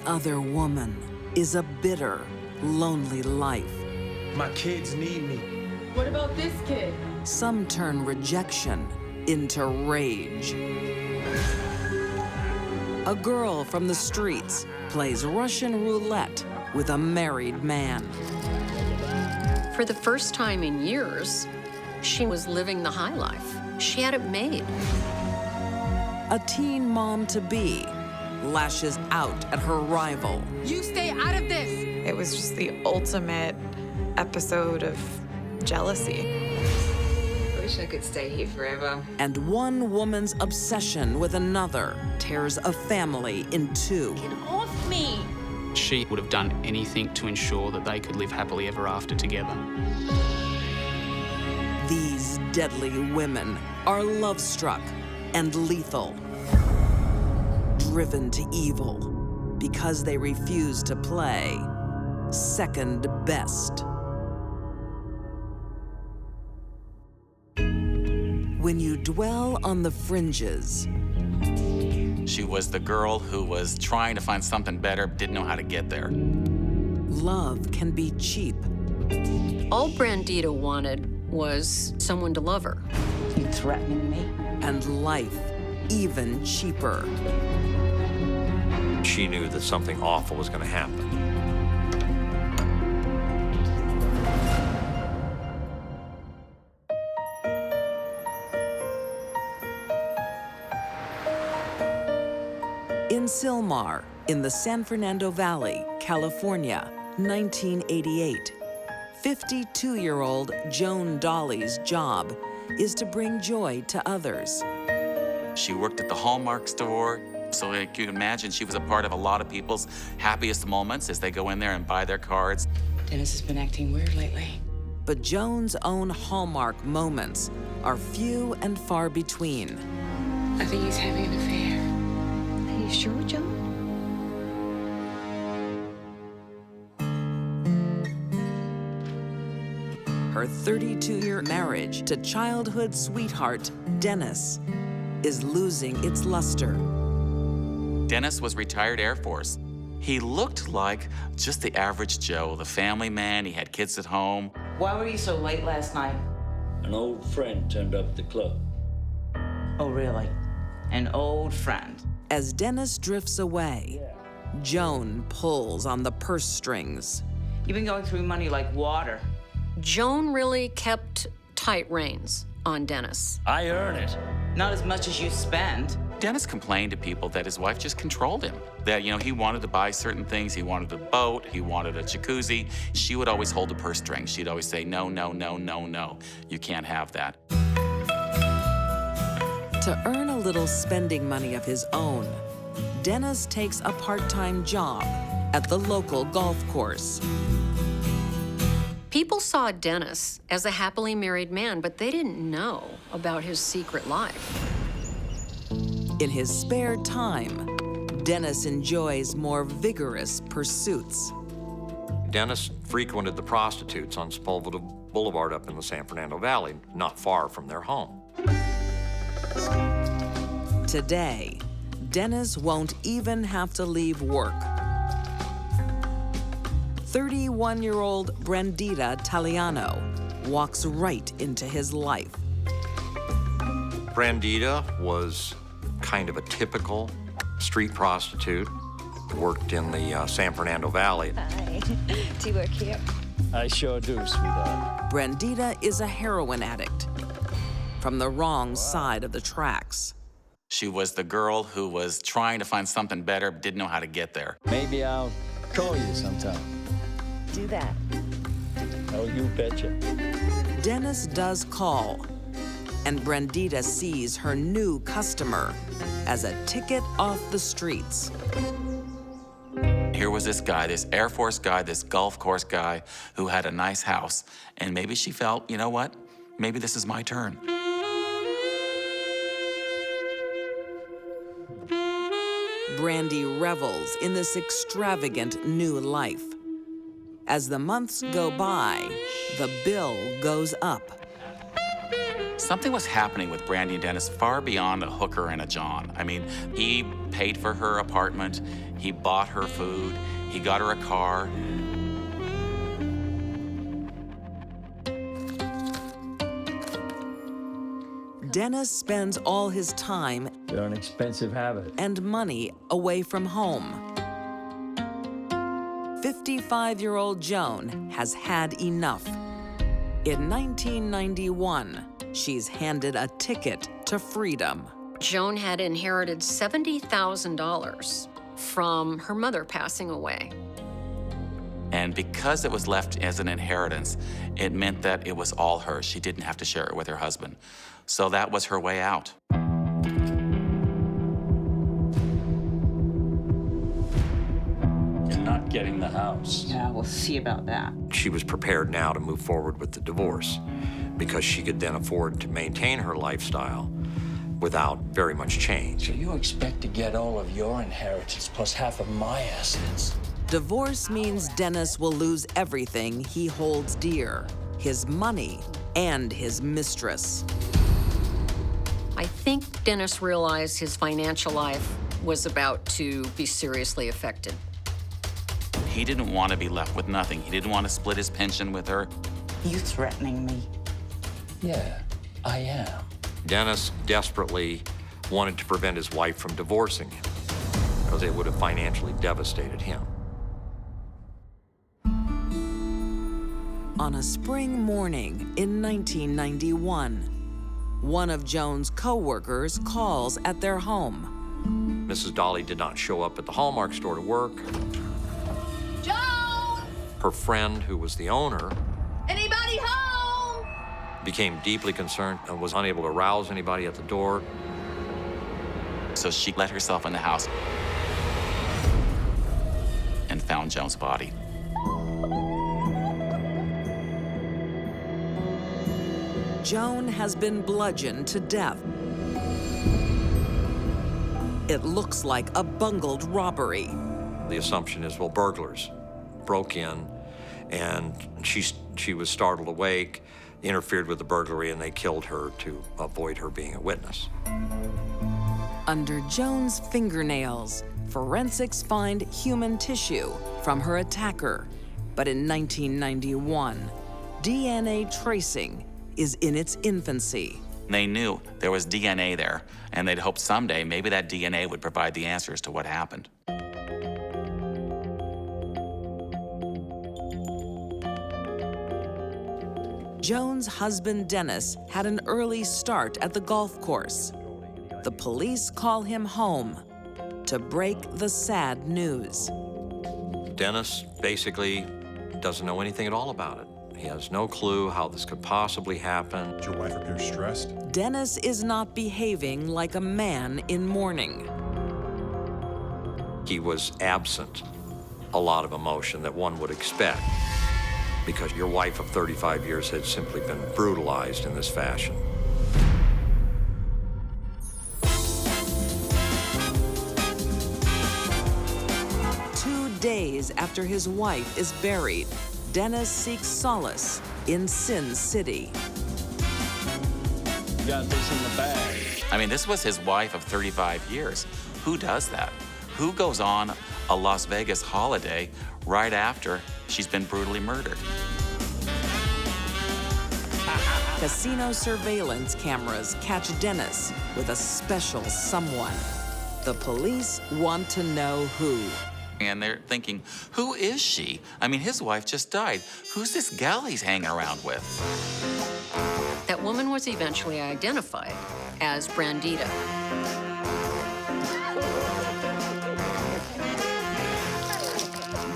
other woman is a bitter, lonely life. My kids need me. What about this kid? Some turn rejection into rage. A girl from the streets plays Russian roulette with a married man. For the first time in years, she was living the high life. She had it made. A teen mom-to-be lashes out at her rival. You stay out of this! It was just the ultimate episode of jealousy. I wish I could stay here forever. And one woman's obsession with another tears a family in two. Get off me! She would have done anything to ensure that they could live happily ever after together. These deadly women are love-struck and lethal, driven to evil because they refuse to play second best. When you dwell on the fringes, she was the girl who was trying to find something better, didn't know how to get there. love can be cheap. All Brandita wanted was someone to love her. You threatening me? And life even cheaper. She knew that something awful was going to happen. In Sylmar, in the San Fernando Valley, California, 1988, 52-year-old Joan Dolly's job is to bring joy to others. She worked at the Hallmark store, so you can imagine she was a part of a lot of people's happiest moments as they go in there and buy their cards. Dennis has been acting weird lately. But Joan's own Hallmark moments are few and far between. I think he's having an affair. Are you sure, Joan? Her 32-year marriage to childhood sweetheart Dennis is losing its luster. Dennis was retired Air Force. He looked like just the average Joe, the family man. He had kids at home. Why were you so late last night? An old friend turned up at the club. Oh, really? An old friend. As Dennis drifts away, Joan pulls on the purse strings. You've been going through money like water. Joan really kept tight reins on Dennis. I earn it. Not as much as you spend. Dennis complained to people that his wife just controlled him. That, you know, he wanted to buy certain things. He wanted a boat. He wanted a jacuzzi. She would always hold the purse strings. She'd always say, no, no, no, no, no. You can't have that. To earn a little spending money of his own, Dennis takes a part-time job at the local golf course. People saw Dennis as a happily married man, but they didn't know about his secret life. In his spare time, Dennis enjoys more vigorous pursuits. Dennis frequented the prostitutes on Sepulveda Boulevard up in the San Fernando Valley, not far from their home. Today, Dennis won't even have to leave work. 31-year-old Brandita Taliano walks right into his life. Brandita was kind of a typical street prostitute, worked in the San Fernando Valley. Hi. Do you work here? I sure do, sweetheart. Brandita is a heroin addict from the wrong side of the tracks. She was the girl who was trying to find something better, but didn't know how to get there. Maybe I'll call you sometime. Do that. Oh, you betcha. Dennis does call, and Brandita sees her new customer as a ticket off the streets. Here was this guy, this Air Force guy, this golf course guy who had a nice house. And maybe she felt, you know what? Maybe this is my turn. Brandy revels in this extravagant new life. As the months go by, the bill goes up. Something was happening with Brandy and Dennis far beyond a hooker and a John. I mean, he paid for her apartment, he bought her food, he got her a car. Dennis spends all his time You're an expensive habit. and money away from home. 55-year-old Joan has had enough. In 1991, she's handed a ticket to freedom. Joan had inherited $70,000 from her mother passing away. And because it was left as an inheritance, it meant that it was all hers. She didn't have to share it with her husband. So that was her way out. You're not getting the house. Yeah, we'll see about that. She was prepared now to move forward with the divorce because she could then afford to maintain her lifestyle without very much change. So you expect to get all of your inheritance plus half of my assets? Divorce means Dennis will lose everything he holds dear, his money and his mistress. I think Dennis realized his financial life was about to be seriously affected. He didn't want to be left with nothing. He didn't want to split his pension with her. You threatening me? Yeah, I am. Dennis desperately wanted to prevent his wife from divorcing him because it would have financially devastated him. On a spring morning in 1991, one of Joan's co-workers calls at their home. Mrs. Dolly did not show up at the Hallmark store to work. Joan! Her friend, who was the owner, Anybody home? became deeply concerned and was unable to rouse anybody at the door. So she let herself in the house and found Joan's body. Joan has been bludgeoned to death. It looks like a bungled robbery. The assumption is, well, burglars broke in, and she was startled awake, interfered with the burglary, and they killed her to avoid her being a witness. Under Joan's fingernails, forensics find human tissue from her attacker. But in 1991, DNA tracing is in its infancy. They knew there was DNA there, and they'd hoped someday maybe that DNA would provide the answers to what happened. Joan's husband, Dennis, had an early start at the golf course. The police call him home to break the sad news. Dennis basically doesn't know anything at all about it. He has no clue how this could possibly happen. Did your wife appear stressed? Dennis is not behaving like a man in mourning. He was absent a lot of emotion that one would expect because your wife of 35 years had simply been brutalized in this fashion. Days after his wife is buried, Dennis seeks solace in Sin City. You got this in the bag. I mean, this was his wife of 35 years. Who does that? Who goes on a Las Vegas holiday right after she's been brutally murdered? Casino surveillance cameras catch Dennis with a special someone. The police want to know who. And they're thinking, who is she? I mean, his wife just died. Who's this gal he's hanging around with? That woman was eventually identified as Brandita.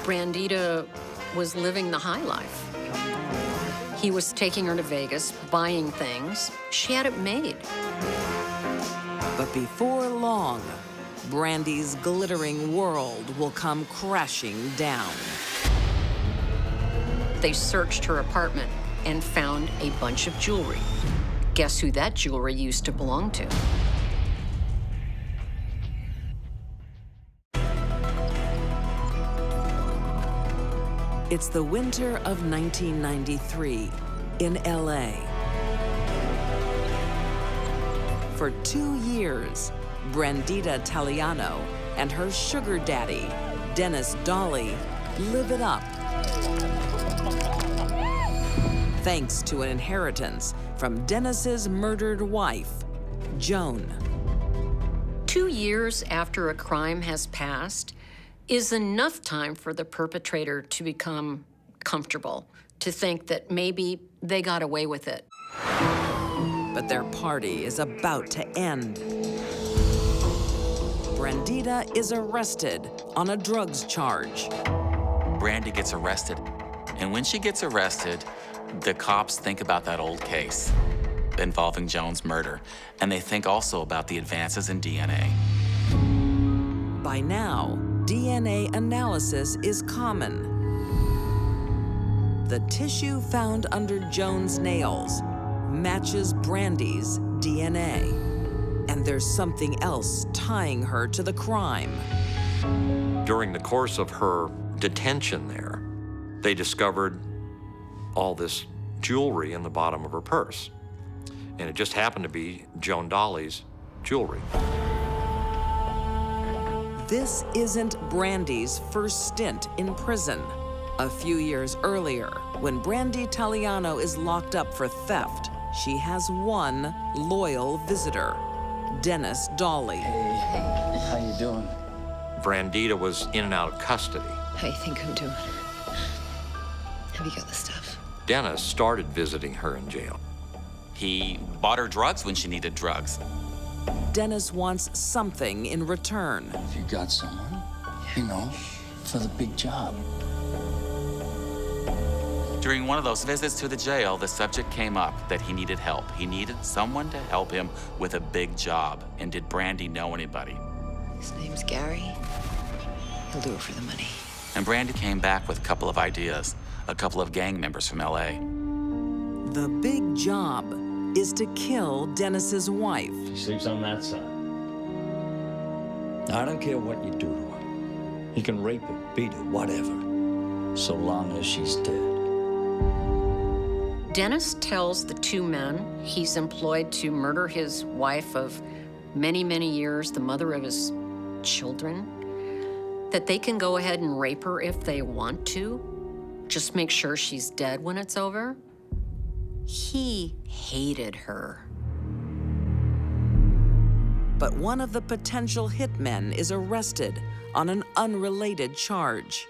Brandita was living the high life. He was taking her to Vegas, buying things. She had it made. But before long, Brandy's glittering world will come crashing down. They searched her apartment and found a bunch of jewelry. Guess who that jewelry used to belong to? It's the winter of 1993 in LA. For 2 years, Brandita Taliano and her sugar daddy, Dennis Dolly, live it up. Thanks to an inheritance from Dennis's murdered wife, Joan. 2 years after a crime has passed is enough time for the perpetrator to become comfortable, to think that maybe they got away with it. But their party is about to end. Brandita is arrested on a drugs charge. Brandy gets arrested, and when she gets arrested, the cops think about that old case involving Joan's murder, and they think also about the advances in DNA. By now, DNA analysis is common. The tissue found under Joan's nails matches Brandy's DNA. And there's something else tying her to the crime. During the course of her detention there, they discovered all this jewelry in the bottom of her purse. And it just happened to be Joan Dolly's jewelry. This isn't Brandy's first stint in prison. A few years earlier, when Brandy Taliano is locked up for theft, she has one loyal visitor, Dennis Dolly. Hey, how you doing? Brandita was in and out of custody. How you think I'm doing? Have you got the stuff? Dennis started visiting her in jail. He bought her drugs when she needed drugs. Dennis wants something in return. If you got someone, you know, for the big job. During one of those visits to the jail, the subject came up that he needed help. He needed someone to help him with a big job. And did Brandy know anybody? His name's Gary. He'll do it for the money. And Brandy came back with a couple of ideas, a couple of gang members from LA. The big job is to kill Dennis's wife. She sleeps on that side. I don't care what you do to her. You can rape her, beat her, whatever, so long as she's dead. Dennis tells the two men he's employed to murder his wife of many, many years, the mother of his children, that they can go ahead and rape her if they want to. Just make sure she's dead when it's over. He hated her. But one of the potential hitmen is arrested on an unrelated charge.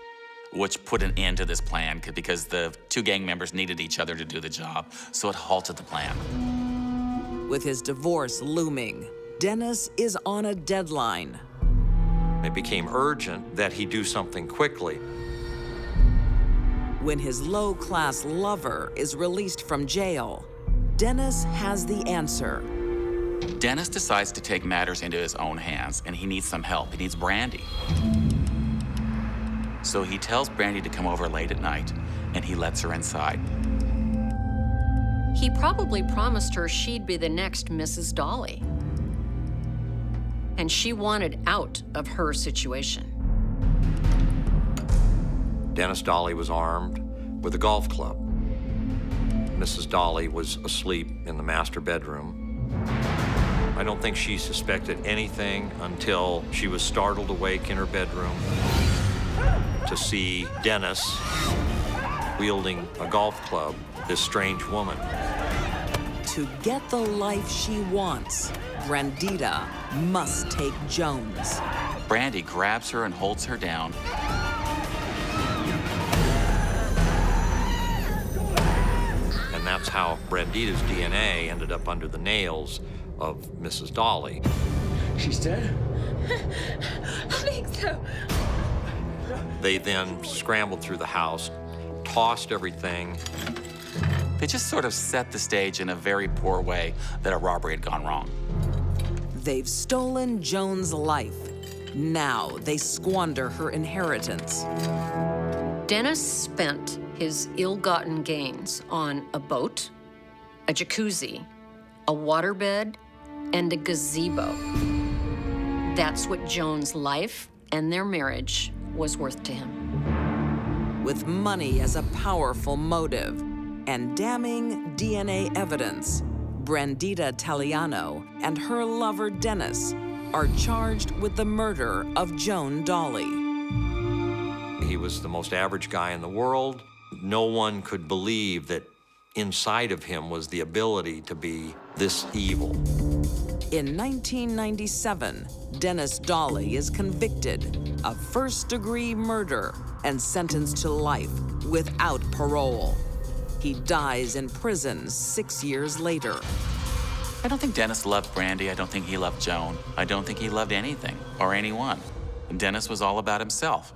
Which put an end to this plan because the two gang members needed each other to do the job, so it halted the plan. With his divorce looming, Dennis is on a deadline. It became urgent that he do something quickly. When his low-class lover is released from jail, Dennis has the answer. Dennis decides to take matters into his own hands, and he needs some help. He needs Brandy. So he tells Brandy to come over late at night, and he lets her inside. He probably promised her she'd be the next Mrs. Dolly. And she wanted out of her situation. Dennis Dolly was armed with a golf club. Mrs. Dolly was asleep in the master bedroom. I don't think she suspected anything until she was startled awake in her bedroom to see Dennis wielding a golf club, this strange woman. To get the life she wants, Brandita must take Jones. Brandy grabs her and holds her down. And that's how Brandita's DNA ended up under the nails of Mrs. Dolly. She's dead? I think so. They then scrambled through the house, tossed everything. They just sort of set the stage in a very poor way that a robbery had gone wrong. They've stolen Joan's life. Now they squander her inheritance. Dennis spent his ill-gotten gains on a boat, a jacuzzi, a waterbed, and a gazebo. That's what Joan's life and their marriage was worth to him. With money as a powerful motive and damning DNA evidence, Brandita Taliano and her lover Dennis are charged with the murder of Joan Dolly. He was the most average guy in the world. No one could believe that inside of him was the ability to be this evil. In 1997, Dennis Dolly is convicted of first-degree murder and sentenced to life without parole. He dies in prison 6 years later. I don't think Dennis loved Brandy. I don't think he loved Joan. I don't think he loved anything or anyone. Dennis was all about himself.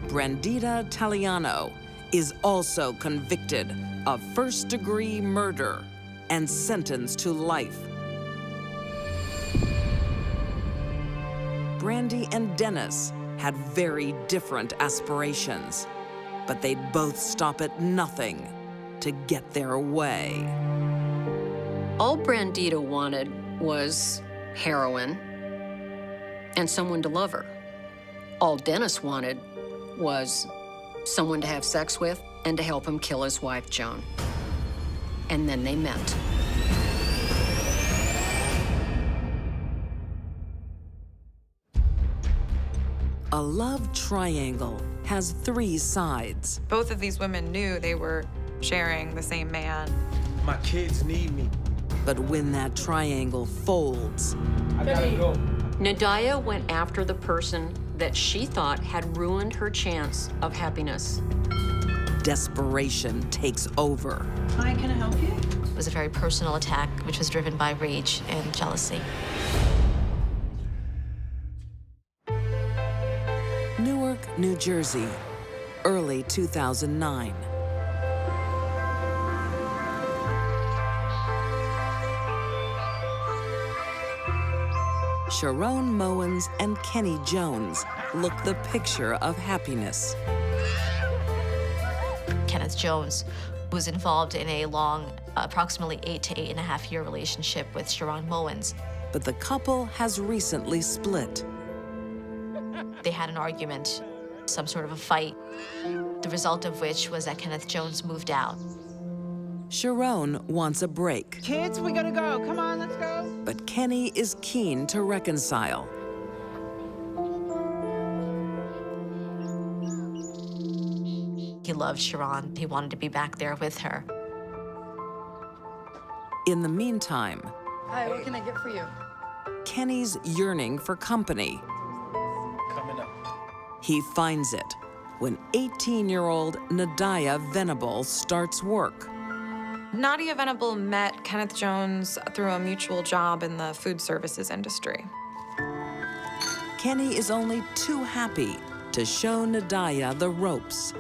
Brandita Taliano is also convicted of first-degree murder and sentenced to life. Brandy and Dennis had very different aspirations, but they'd both stop at nothing to get their way. All Brandita wanted was heroin and someone to love her. All Dennis wanted was someone to have sex with and to help him kill his wife, Joan. And then they met. A love triangle has 3 sides. Both of these women knew they were sharing the same man. My kids need me. But when that triangle folds, I gotta go. Nadia went after the person that she thought had ruined her chance of happiness. desperation takes over. Hi, can I help you? It was a very personal attack, which was driven by rage and jealousy. Newark, New Jersey, early 2009. Sharon Mowens and Kenny Jones look the picture of happiness. Kenneth Jones was involved in a long, approximately 8 to 8.5 year relationship with Sharon Mowens. But the couple has recently split. They had an argument, some sort of a fight, the result of which was that Kenneth Jones moved out. Sharon wants a break. Kids, we gotta go. Come on, let's go. But Kenny is keen to reconcile. He loved Sharon. He wanted to be back there with her. In the meantime, Hi, what can I get for you? Kenny's yearning for company. Coming up. He finds it when 18-year-old Nadia Venable starts work. Nadia Venable met Kenneth Jones through a mutual job in the food services industry. Kenny is only too happy to show Nadia the ropes.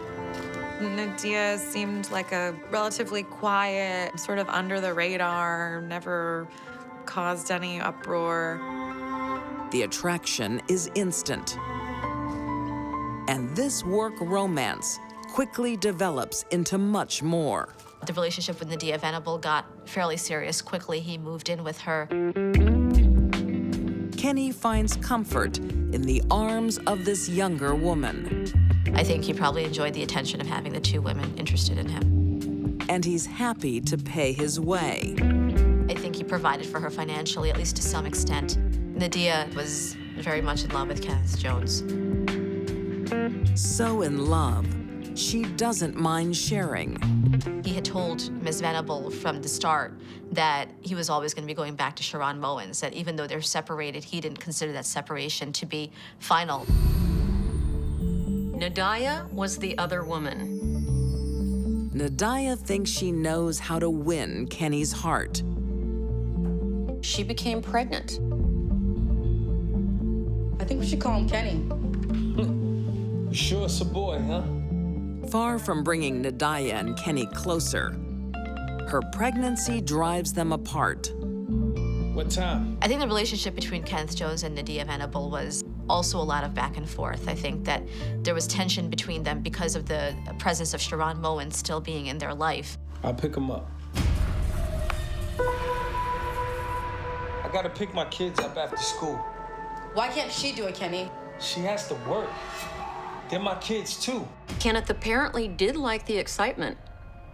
Nadia seemed like a relatively quiet, sort of under the radar, never caused any uproar. The attraction is instant. And this work romance quickly develops into much more. The relationship with Nadia Venable got fairly serious quickly. He moved in with her. Kenny finds comfort in the arms of this younger woman. I think he probably enjoyed the attention of having the two women interested in him. And he's happy to pay his way. I think he provided for her financially, at least to some extent. Nadia was very much in love with Kenneth Jones. So in love, she doesn't mind sharing. He had told Ms. Venable from the start that he was always going to be going back to Sharon Mowens, that even though they're separated, he didn't consider that separation to be final. Nadia was the other woman. Nadia thinks she knows how to win Kenny's heart. She became pregnant. I think we should call him Kenny. You sure it's a boy, huh? Far from bringing Nadia and Kenny closer, her pregnancy drives them apart. What time? I think the relationship between Kenneth Jones and Nadia Venable was also a lot of back and forth. I think that there was tension between them because of the presence of Sharon Mowens still being in their life. I'll pick him up. I gotta pick my kids up after school. Why can't she do it, Kenny? She has to work. They're my kids, too. Kenneth apparently did like the excitement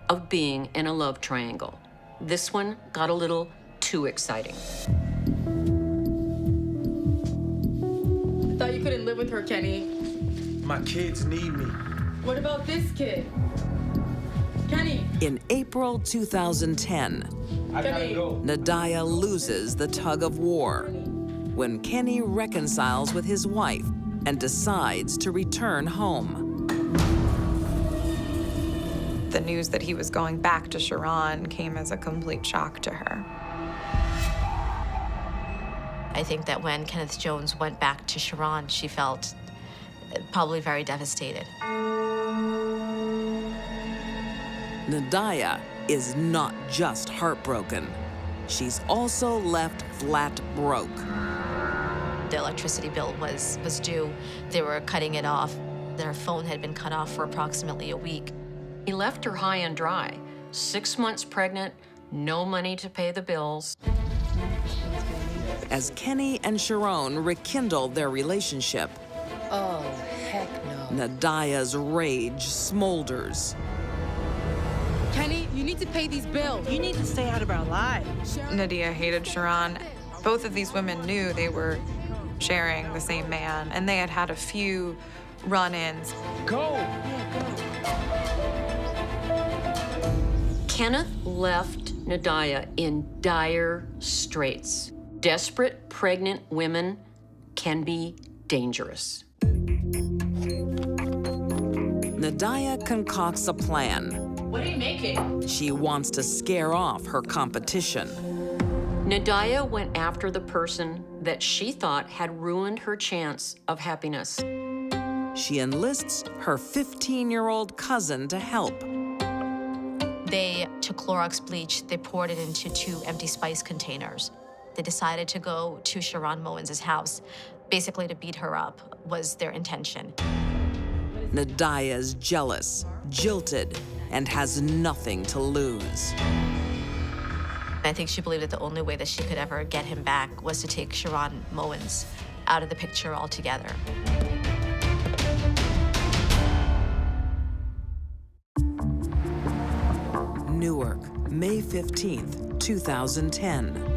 of being in a love triangle. This one got a little too exciting. I thought you couldn't live with her, Kenny. My kids need me. What about this kid? Kenny. In April 2010, I gotta go. Nadia loses the tug of war when Kenny reconciles with his wife and decides to return home. The news that he was going back to Sharon came as a complete shock to her. I think that when Kenneth Jones went back to Sharon, she felt probably very devastated. Nadia is not just heartbroken. She's also left flat broke. The electricity bill was due. They were cutting it off. Their phone had been cut off for approximately a week. He left her high and dry. 6 months pregnant, no money to pay the bills. As Kenny and Sharon rekindle their relationship, Oh, heck no. Nadia's rage smolders. Kenny, you need to pay these bills. You need to stay out of our lives. Nadia hated Sharon. Both of these women knew they were sharing the same man, and they had had a few run-ins. Go! Kenneth left Nadia in dire straits. Desperate pregnant women can be dangerous. Nadia concocts a plan. What are you making? She wants to scare off her competition. Nadia went after the person that she thought had ruined her chance of happiness. She enlists her 15-year-old cousin to help. They took Clorox bleach, they poured it into 2 empty spice containers. They decided to go to Sharon Mowens' house, basically to beat her up was their intention. Nadia's jealous, jilted, and has nothing to lose. I think she believed that the only way that she could ever get him back was to take Sharon Mowens out of the picture altogether. Newark, May 15th, 2010.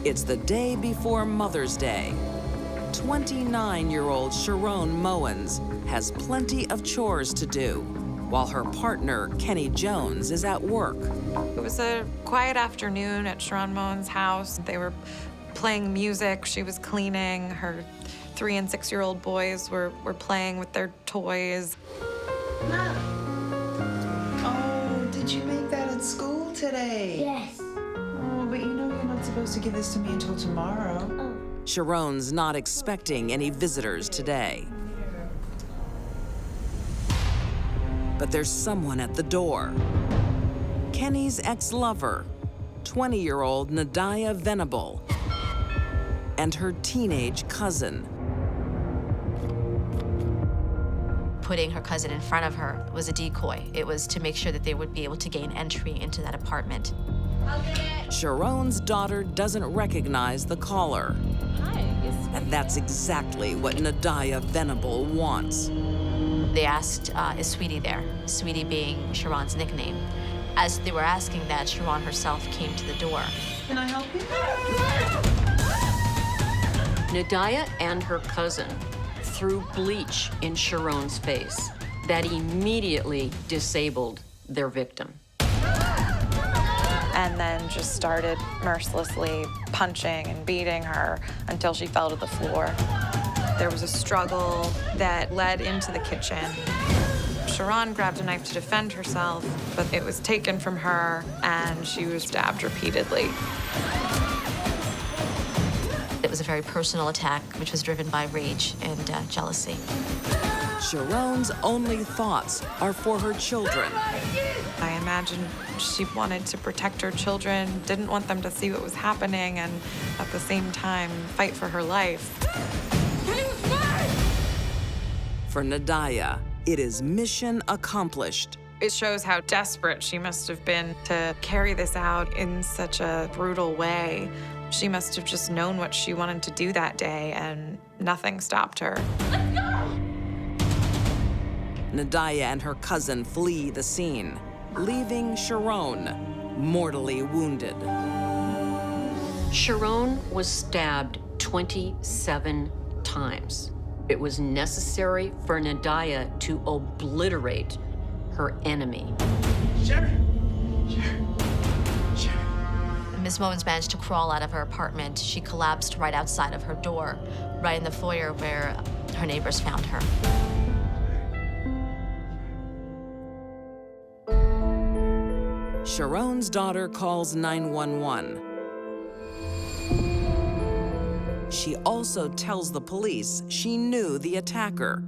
It's the day before Mother's Day. 29-year-old Sharon Mowens has plenty of chores to do, while her partner, Kenny Jones, is at work. It was a quiet afternoon at Sharon Mowens' house. They were playing music. She was cleaning. Her 3- and 6-year-old boys were playing with their toys. Oh, did you make that at school today? Yes. Oh, but you know you're not supposed to give this to me until tomorrow. Oh. Sharon's not expecting any visitors today. But there's someone at the door. Kenny's ex-lover, 20-year-old Nadia Venable, and her teenage cousin. Putting her cousin in front of her was a decoy. It was to make sure that they would be able to gain entry into that apartment. Sharon's daughter doesn't recognize the caller. Hi. And that's exactly what Nadia Venable wants. They asked, is Sweetie there? Sweetie being Sharon's nickname. As they were asking that, Sharon herself came to the door. Can I help you? Nadia and her cousin threw bleach in Sharon's face that immediately disabled their victim. And then just started mercilessly punching and beating her until she fell to the floor. There was a struggle that led into the kitchen. Sharon grabbed a knife to defend herself, but it was taken from her and she was stabbed repeatedly. It was a very personal attack, which was driven by rage and jealousy. Sharon's only thoughts are for her children. I imagine she wanted to protect her children, didn't want them to see what was happening, and at the same time, fight for her life. For Nadia, it is mission accomplished. It shows how desperate she must have been to carry this out in such a brutal way. She must have just known what she wanted to do that day, and nothing stopped her. Let's go! Nadia and her cousin flee the scene. leaving Sharon mortally wounded. Sharon was stabbed 27 times. It was necessary for Nadia to obliterate her enemy. Sharon! Miss Mowens managed to crawl out of her apartment. She collapsed right outside of her door, right in the foyer where her neighbors found her. Sharon's daughter calls 911. She also tells the police she knew the attacker.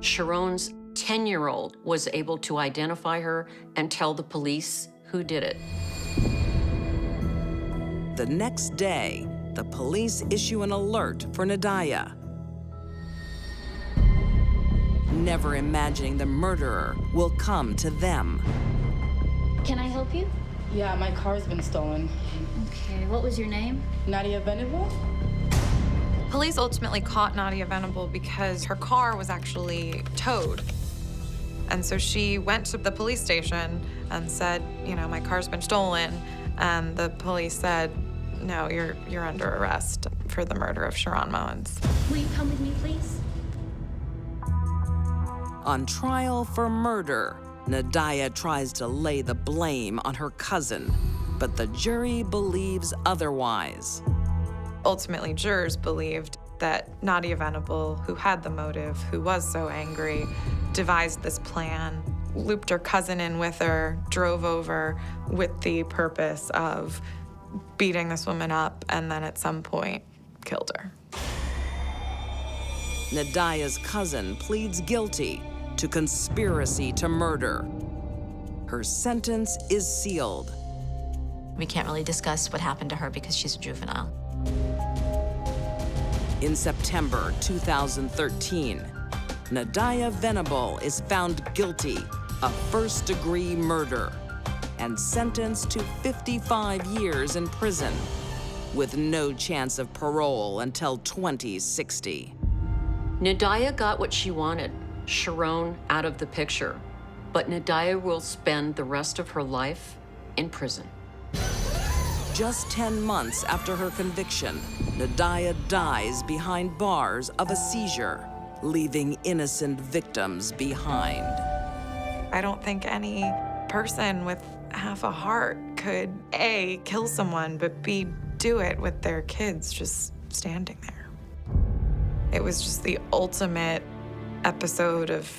Sharon's 10-year-old was able to identify her and tell the police who did it. The next day, the police issue an alert for Nadia, never imagining the murderer will come to them. Can I help you? Yeah, my car's been stolen. Okay, what was your name? Nadia Venable? Police ultimately caught Nadia Venable because her car was actually towed. And so she went to the police station and said, you know, my car's been stolen. And the police said, no, you're under arrest for the murder of Sharon Mowens. Will you come with me, please? On trial for murder, Nadia tries to lay the blame on her cousin, but the jury believes otherwise. Ultimately, jurors believed that Nadia Venable, who had the motive, who was so angry, devised this plan, looped her cousin in with her, drove over with the purpose of beating this woman up, and then at some point, killed her. Nadia's cousin pleads guilty to conspiracy to murder. Her sentence is sealed. We can't really discuss what happened to her because she's a juvenile. In September 2013, Nadia Venable is found guilty of first-degree murder and sentenced to 55 years in prison, with no chance of parole until 2060. Nadia got what she wanted, Sharon out of the picture, but Nadia will spend the rest of her life in prison. Just 10 months after her conviction, Nadia dies behind bars of a seizure, leaving innocent victims behind. I don't think any person with half a heart could, A, kill someone, but B, do it with their kids just standing there. It was just the ultimate episode of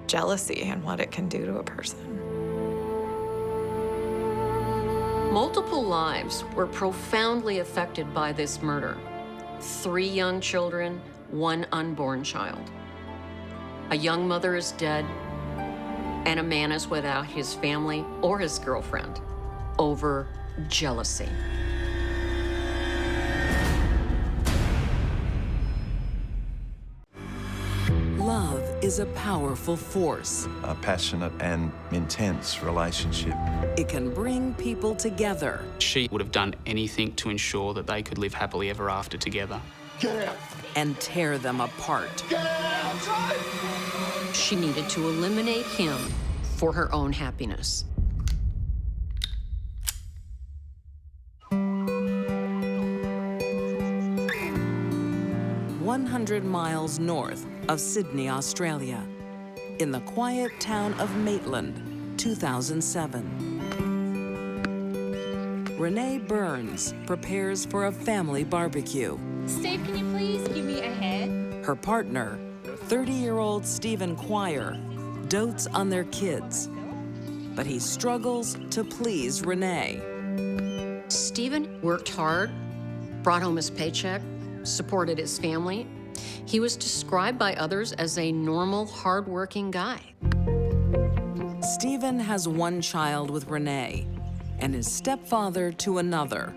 jealousy and what it can do to a person. Multiple lives were profoundly affected by this murder. 3 young children, 1 unborn child. A young mother is dead, and a man is without his family or his girlfriend over jealousy. Love is a powerful force. A passionate and intense relationship. It can bring people together. She would have done anything to ensure that they could live happily ever after together. Get out! And tear them apart. Get out! She needed to eliminate him for her own happiness. "100 miles north of Sydney, Australia, in the quiet town of Maitland, 2007. Renee Burns prepares for a family barbecue. Steve, can you please give me a hand? Her partner, 30-year-old Stephen Quire, dotes on their kids, but he struggles to please Renee. Stephen worked hard, brought home his paycheck, supported his family. He was described by others as a normal, hardworking guy. Stephen has 1 child with Renee and is stepfather to another.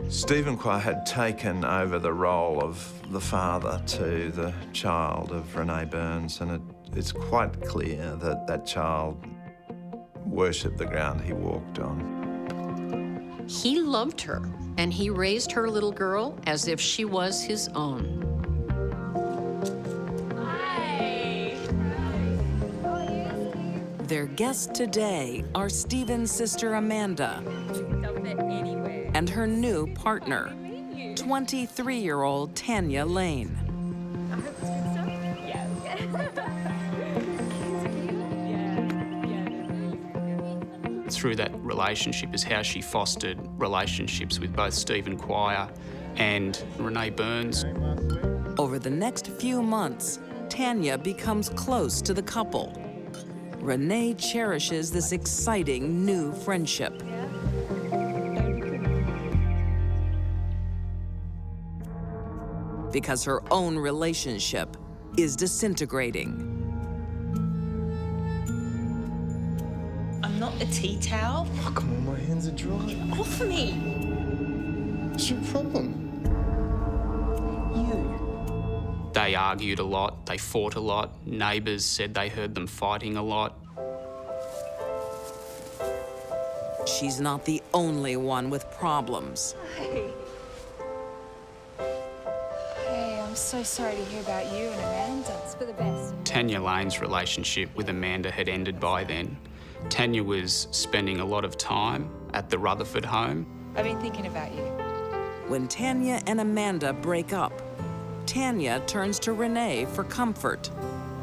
Stephen Quire had taken over the role of the father to the child of Renee Burns, and it's quite clear that that child worshipped the ground he walked on. He loved her, and he raised her little girl as if she was his own. Their guests today are Stephen's sister Amanda and her new partner, 23-year-old Tanya Lane. Through that relationship is how she fostered relationships with both Stephen Quire and Renee Burns. Over the next few months, Tanya becomes close to the couple. Renee cherishes this exciting new friendship. Because her own relationship is disintegrating. I'm not a tea towel. Oh, come on, my hands are dry. Get off me. What's your problem? You. They argued a lot, they fought a lot. Neighbours said they heard them fighting a lot. She's not the only one with problems. Hey. Hey, I'm so sorry to hear about you and Amanda. It's for the best. Tanya Lane's relationship with Amanda had ended by then. Tanya was spending a lot of time at the Rutherford home. I've been thinking about you. When Tanya and Amanda break up, Tanya turns to Renee for comfort.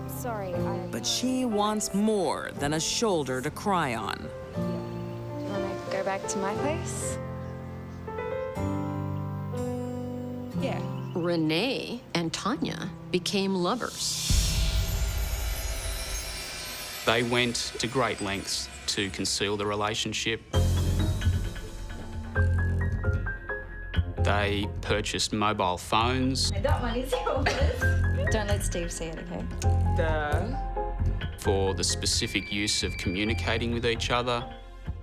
Sorry, But she wants more than a shoulder to cry on. wanna go back to my place? Yeah. Renee and Tanya became lovers. They went to great lengths to conceal the relationship. They purchased mobile phones. That one is yours. Don't let Steve see it, okay? Duh. For the specific use of communicating with each other.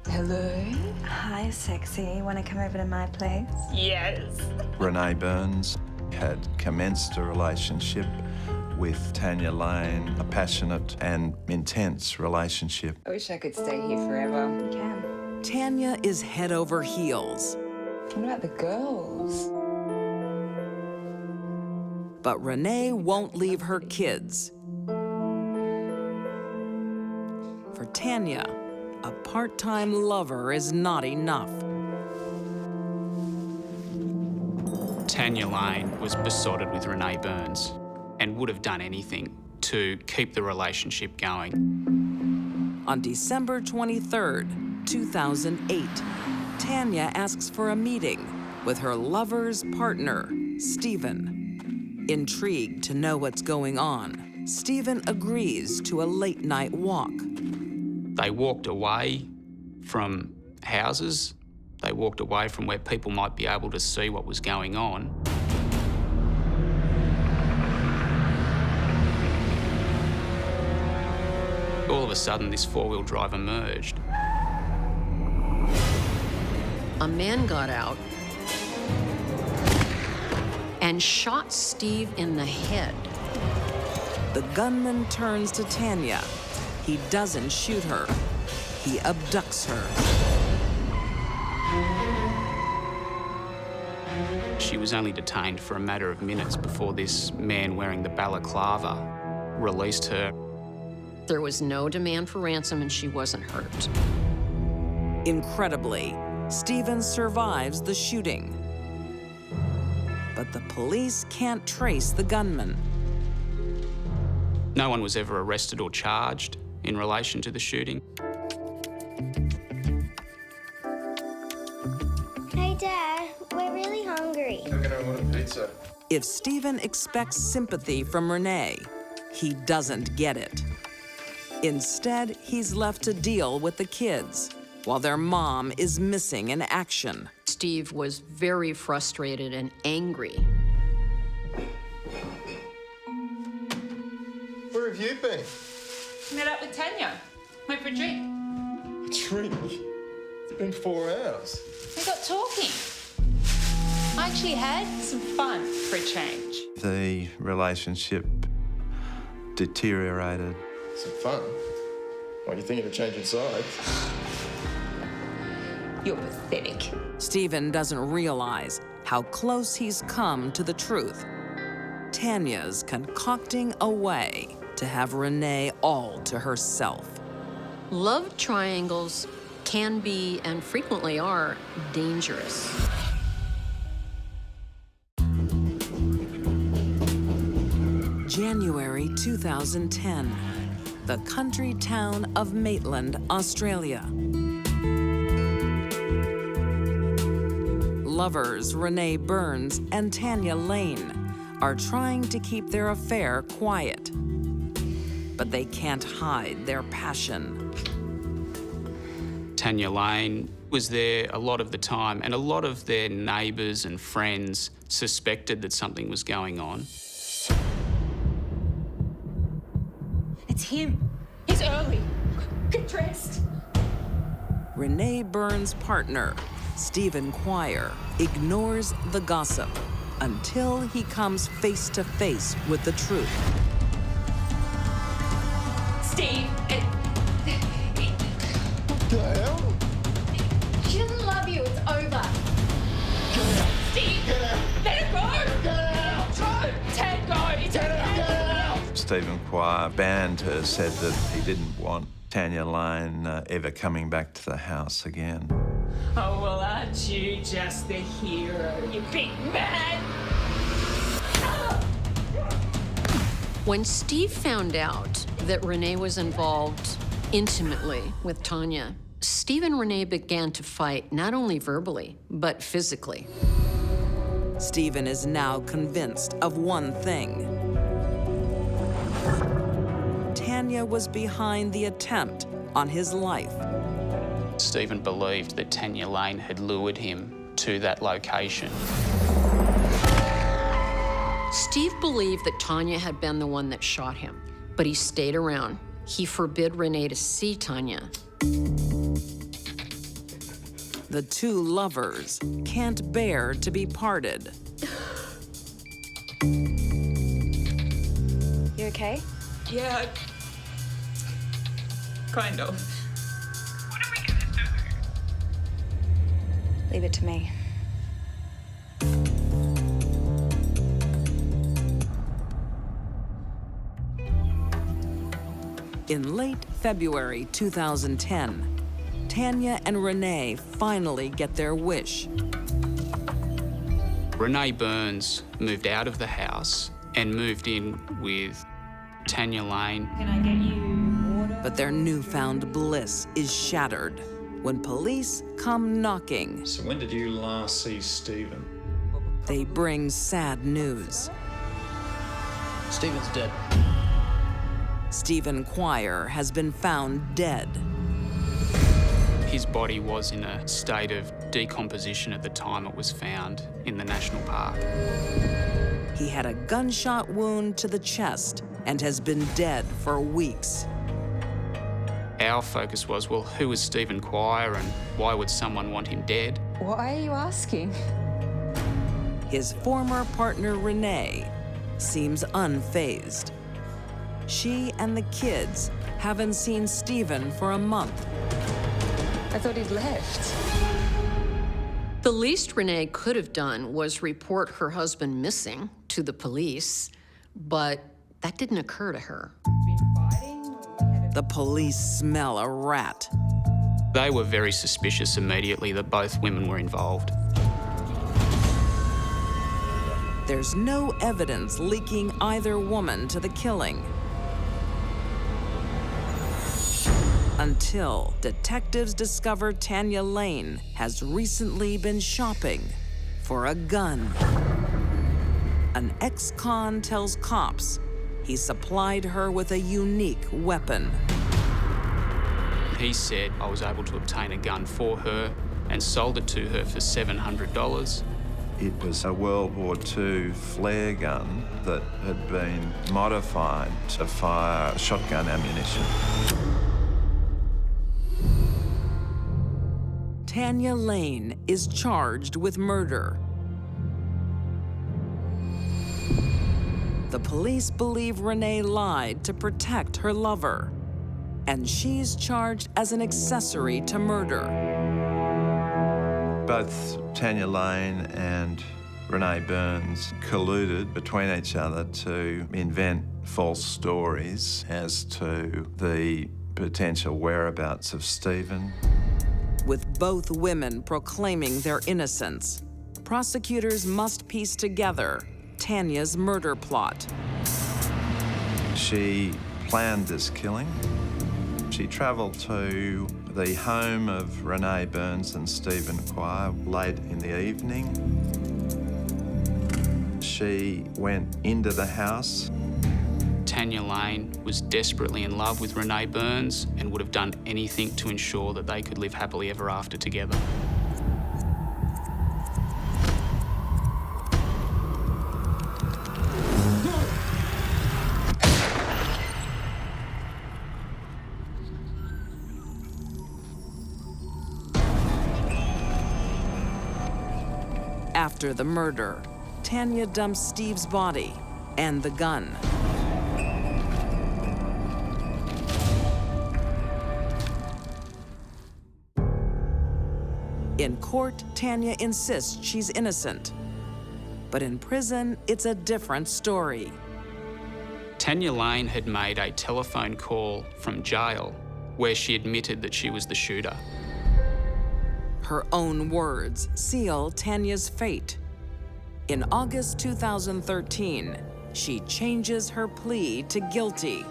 Hello? Hi, sexy. Wanna come over to my place? Yes. Renee Burns had commenced a relationship with Tanya Lane, a passionate and intense relationship. I wish I could stay here forever. You can. Tanya is head over heels, What about the girls? but Renee won't leave her kids. For Tanya, a part-time lover is not enough. Tanya Lane was besotted with Renee Burns and would have done anything to keep the relationship going. On December 23rd, 2008, Tanya asks for a meeting with her lover's partner, Stephen. Intrigued to know what's going on, Stephen agrees to a late-night walk. They walked away from houses. They walked away from where people might be able to see what was going on. All of a sudden, this four-wheel drive emerged. A man got out and shot Steve in the head. The gunman turns to Tanya. He doesn't shoot her. He abducts her. She was only detained for a matter of minutes before this man wearing the balaclava released her. There was no demand for ransom and she wasn't hurt. Incredibly, Stephen survives the shooting. But the police can't trace the gunman. No one was ever arrested or charged in relation to the shooting. Hey, Dad, we're really hungry. I'm gonna order pizza. If Stephen expects sympathy from Renee, he doesn't get it. Instead, he's left to deal with the kids while their mom is missing in action. Steve was very frustrated and angry. Where have you been? Met up with Tanya. Went for a drink. A drink? It's been 4 hours. We got talking. I actually had some fun for a change. The relationship deteriorated. Some fun? What, you thinking of changing sides? You're pathetic. Stephen doesn't realize how close he's come to the truth. Tanya's concocting a way to have Renee all to herself. Love triangles can be, and frequently are, dangerous. January 2010, the country town of Maitland, Australia. Lovers Renee Burns and Tanya Lane are trying to keep their affair quiet, but they can't hide their passion. Tanya Lane was there a lot of the time, and a lot of their neighbours and friends suspected that something was going on. It's him. He's early. Get dressed. Renee Burns' partner, Stephen Quire, ignores the gossip until he comes face to face with the truth. Steve, what the hell? She doesn't love you. It's over. Steve, let her go. Get out. Ted, go. It's okay. Stephen Quire banned her, said that he didn't want Tanya Lane ever coming back to the house again. Oh, well, aren't you just the hero, you big man? When Steve found out that Renee was involved intimately with Tanya, Steve and Renee began to fight not only verbally, but physically. Stephen is now convinced of one thing. Tanya was behind the attempt on his life. Stephen believed that Tanya Lane had lured him to that location. Steve believed that Tanya had been the one that shot him, but he stayed around. He forbid Renee to see Tanya. The two lovers can't bear to be parted. You okay? Yeah, kind of. Leave it to me. In late February 2010, Tanya and Renee finally get their wish. Renee Burns moved out of the house and moved in with Tanya Lane. Can I get you water? But their newfound bliss is shattered when police come knocking. So when did you last see Stephen? They bring sad news. Stephen's dead. Stephen Quire has been found dead. His body was in a state of decomposition at the time it was found in the national park. He had a gunshot wound to the chest and has been dead for weeks. Our focus was, well, who is Stephen Quire and why would someone want him dead? Why are you asking? His former partner, Renee, seems unfazed. She and the kids haven't seen Stephen for a month. I thought he'd left. The least Renee could have done was report her husband missing to the police, but that didn't occur to her. The police smell a rat. They were very suspicious immediately that both women were involved. There's no evidence linking either woman to the killing. Until detectives discover Tanya Lane has recently been shopping for a gun. An ex-con tells cops he supplied her with a unique weapon. He said, I was able to obtain a gun for her and sold it to her for $700. It was a World War II flare gun that had been modified to fire shotgun ammunition. Tanya Lane is charged with murder. The police believe Renee lied to protect her lover, and she's charged as an accessory to murder. Both Tanya Lane and Renee Burns colluded between each other to invent false stories as to the potential whereabouts of Stephen. With both women proclaiming their innocence, prosecutors must piece together Tanya's murder plot. She planned this killing. She travelled to the home of Renee Burns and Stephen Quire late in the evening. She went into the house. Tanya Lane was desperately in love with Renee Burns and would have done anything to ensure that they could live happily ever after together. After the murder, Tanya dumps Steve's body and the gun. In court, Tanya insists she's innocent. But in prison, it's a different story. Tanya Lane had made a telephone call from jail where she admitted that she was the shooter. Her own words seal Tanya's fate. In August 2013, she changes her plea to guilty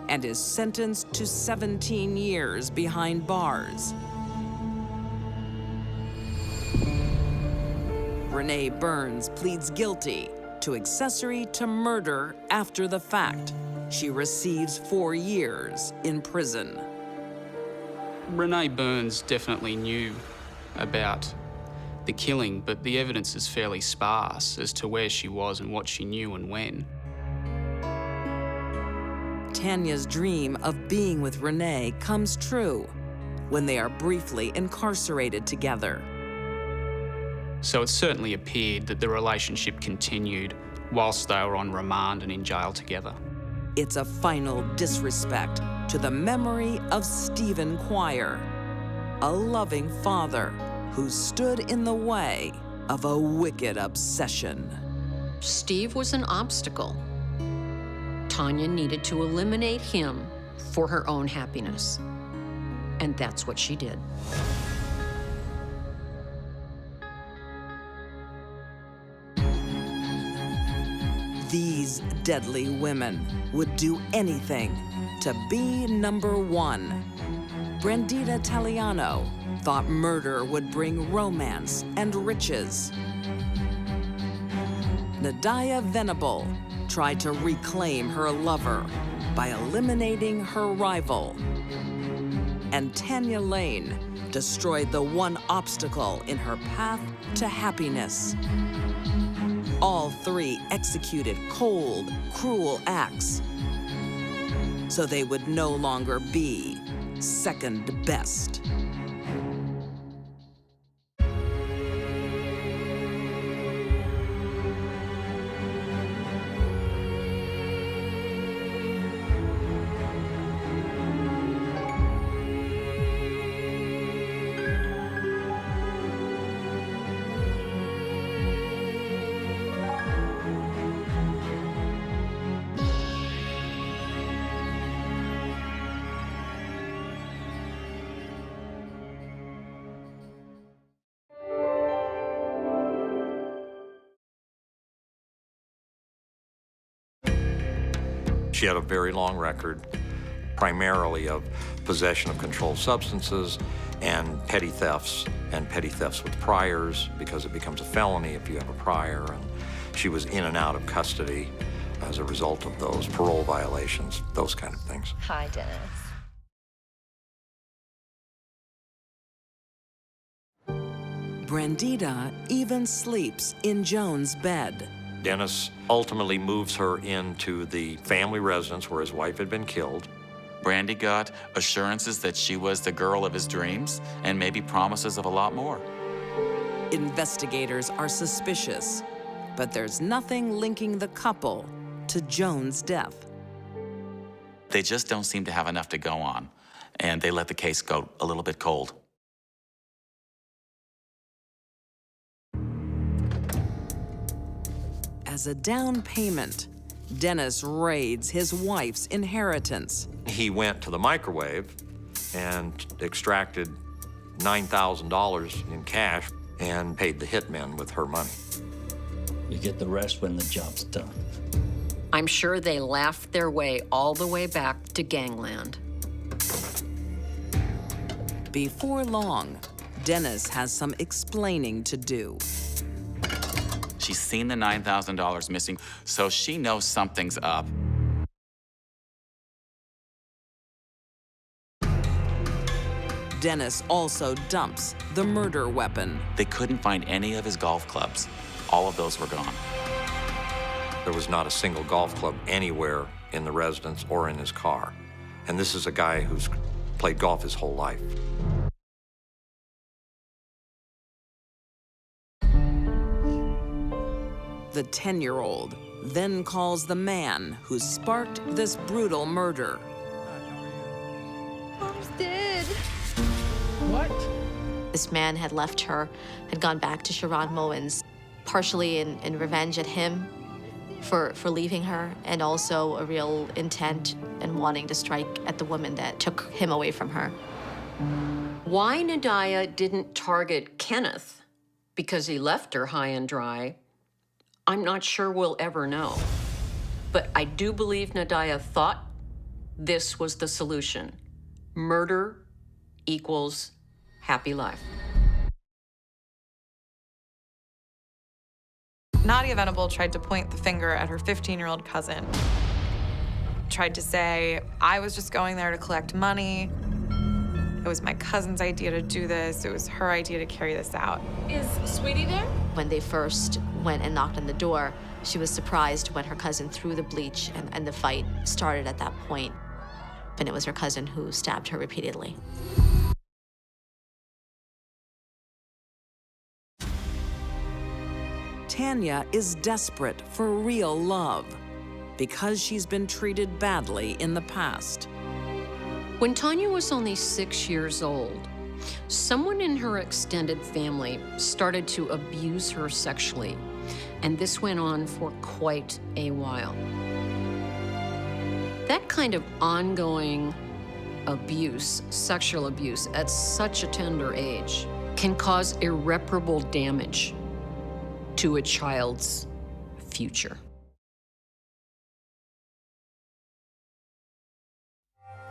and is sentenced to 17 years behind bars. Renee Burns pleads guilty to accessory to murder after the fact. She receives 4 years in prison. Renee Burns definitely knew about the killing, but the evidence is fairly sparse as to where she was and what she knew and when. Tanya's dream of being with Renee comes true when they are briefly incarcerated together. So it certainly appeared that the relationship continued whilst they were on remand and in jail together. It's a final disrespect to the memory of Stephen Quire, a loving father who stood in the way of a wicked obsession. Steve was an obstacle. Tanya needed to eliminate him for her own happiness. And that's what she did. These deadly women would do anything to be number one. Brandita Taliano thought murder would bring romance and riches. Nadia Venable tried to reclaim her lover by eliminating her rival. And Tanya Lane destroyed the one obstacle in her path to happiness. All three executed cold, cruel acts, so they would no longer be second best. She had a very long record, primarily of possession of controlled substances and petty thefts with priors, because it becomes a felony if you have a prior. And she was in and out of custody as a result of those parole violations, those kind of things. Hi, Dennis. Brandita even sleeps in Joan's bed. Dennis ultimately moves her into the family residence where his wife had been killed. Brandy got assurances that she was the girl of his dreams and maybe promises of a lot more. Investigators are suspicious, but there's nothing linking the couple to Joan's death. They just don't seem to have enough to go on, and they let the case go a little bit cold. As a down payment, Dennis raids his wife's inheritance. He went to the microwave and extracted $9,000 in cash and paid the hitmen with her money. You get the rest when the job's done. I'm sure they laughed their way all the way back to gangland. Before long, Dennis has some explaining to do. She's seen the $9,000 missing, so she knows something's up. Dennis also dumps the murder weapon. They couldn't find any of his golf clubs. All of those were gone. There was not a single golf club anywhere in the residence or in his car. And this is a guy who's played golf his whole life. The 10-year-old then calls the man who sparked this brutal murder. Mom's dead. What? This man had left her, had gone back to Sharon Moens, partially in revenge at him for leaving her, and also a real intent and wanting to strike at the woman that took him away from her. Why Nadia didn't target Kenneth because he left her high and dry, I'm not sure we'll ever know. But I do believe Nadia thought this was the solution. Murder equals happy life. Nadia Venable tried to point the finger at her 15-year-old cousin. Tried to say, I was just going there to collect money. It was my cousin's idea to do this. It was her idea to carry this out. Is Sweetie there? When they first went and knocked on the door, she was surprised when her cousin threw the bleach, and the fight started at that point. And it was her cousin who stabbed her repeatedly. Tanya is desperate for real love because she's been treated badly in the past. When Tanya was only 6 years old, someone in her extended family started to abuse her sexually, and this went on for quite a while. That kind of ongoing abuse, sexual abuse, at such a tender age can cause irreparable damage to a child's future.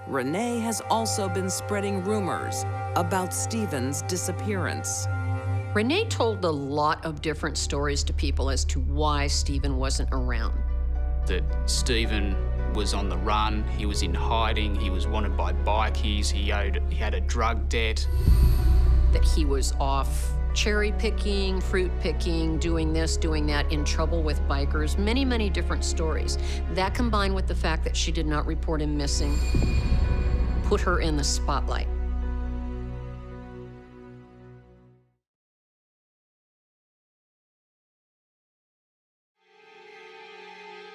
Renee has also been spreading rumors about Stephen's disappearance. Renee told a lot of different stories to people as to why Stephen wasn't around. That Stephen was on the run, he was in hiding, he was wanted by bikies, he had a drug debt. That he was off cherry picking, fruit picking, doing this, doing that, in trouble with bikers, many, many different stories. That combined with the fact that she did not report him missing, put her in the spotlight.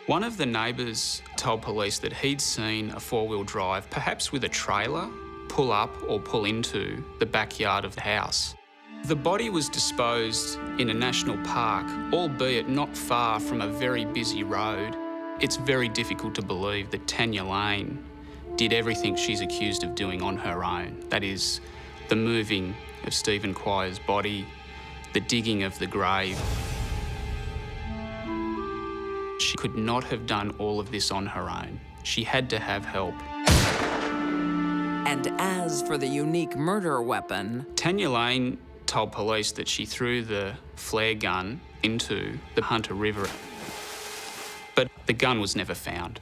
One of the neighbours told police that he'd seen a four-wheel drive, perhaps with a trailer, pull up or pull into the backyard of the house. The body was disposed in a national park, albeit not far from a very busy road. It's very difficult to believe that Tanya Lane did everything she's accused of doing on her own. That is, the moving of Stephen Quire's body, the digging of the grave. She could not have done all of this on her own. She had to have help. And as for the unique murder weapon, Tanya Lane told police that she threw the flare gun into the Hunter River, but the gun was never found.